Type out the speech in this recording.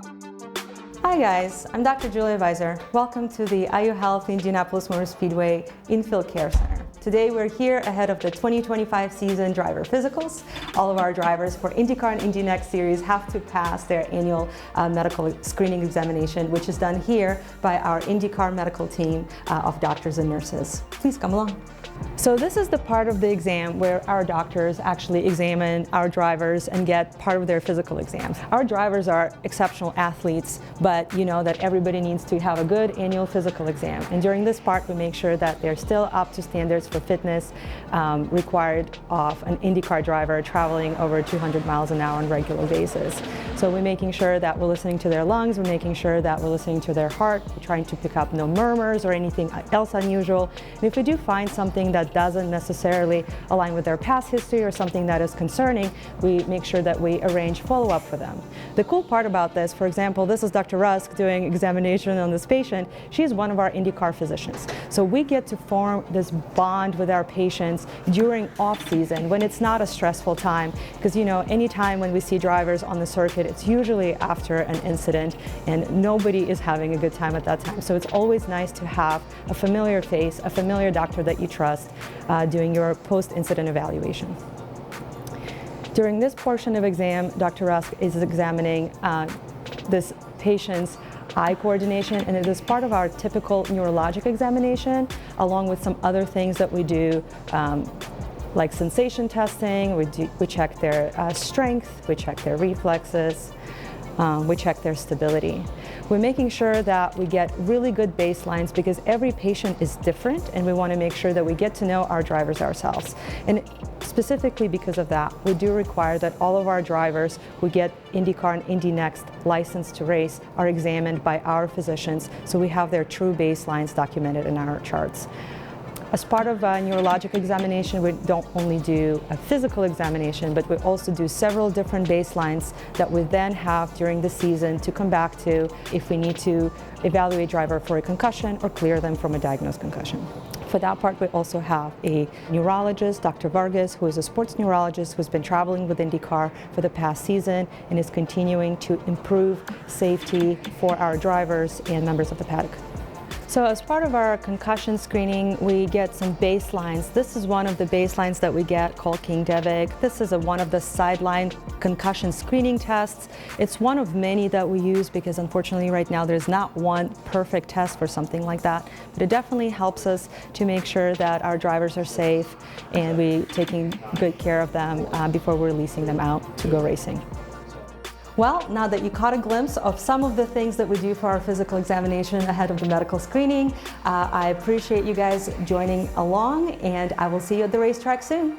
Hi guys, I'm Dr. Julia Vaizer. Welcome to the IU Health Indianapolis Motor Speedway Infield Care Center. Today we're here ahead of the 2025 season driver physicals. All of our drivers for INDYCAR and INDYNEXT series have to pass their annual medical screening examination, which is done here by our INDYCAR medical team of doctors and nurses. Please come along. So this is the part of the exam where our doctors actually examine our drivers and get part of their physical exams. Our drivers are exceptional athletes, but you know that everybody needs to have a good annual physical exam. And during this part, we make sure that they're still up to standards for fitness required of an INDYCAR driver traveling over 200 miles an hour on a regular basis. So we're making sure that we're listening to their lungs, we're making sure that we're listening to their heart, we're trying to pick up no murmurs or anything else unusual. And if we do find something that doesn't necessarily align with their past history or something that is concerning, we make sure that we arrange follow-up for them. The cool part about this, for example, this is Dr. Rusk doing examination on this patient. She's one of our INDYCAR physicians. So we get to form this bond with our patients during off-season when it's not a stressful time, because you know, anytime when we see drivers on the circuit, it's usually after an incident and nobody is having a good time at that time. So it's always nice to have a familiar face, a familiar doctor that you trust doing your post-incident evaluation. During this portion of exam, Dr. Rusk is examining this patient's eye coordination, and it is part of our typical neurologic examination, along with some other things that we do, like sensation testing. We check their strength, we check their reflexes, we check their stability. We're making sure that we get really good baselines because every patient is different, and we want to make sure that we get to know our drivers ourselves. And specifically because of that, we do require that all of our drivers who get INDYCAR and INDYNEXT licensed to race are examined by our physicians, so we have their true baselines documented in our charts. As part of a neurologic examination, we don't only do a physical examination, but we also do several different baselines that we then have during the season to come back to if we need to evaluate driver for a concussion or clear them from a diagnosed concussion. For that part, we also have a neurologist, Dr. Vargas, who is a sports neurologist who's been traveling with INDYCAR for the past season and is continuing to improve safety for our drivers and members of the paddock. So as part of our concussion screening, we get some baselines. This is one of the baselines that we get called King Devig. This is one of the sideline concussion screening tests. It's one of many that we use because unfortunately right now there's not one perfect test for something like that. But it definitely helps us to make sure that our drivers are safe and we're taking good care of them before we're releasing them out to go racing. Well, now that you caught a glimpse of some of the things that we do for our physical examination ahead of the medical screening, I appreciate you guys joining along, and I will see you at the racetrack soon.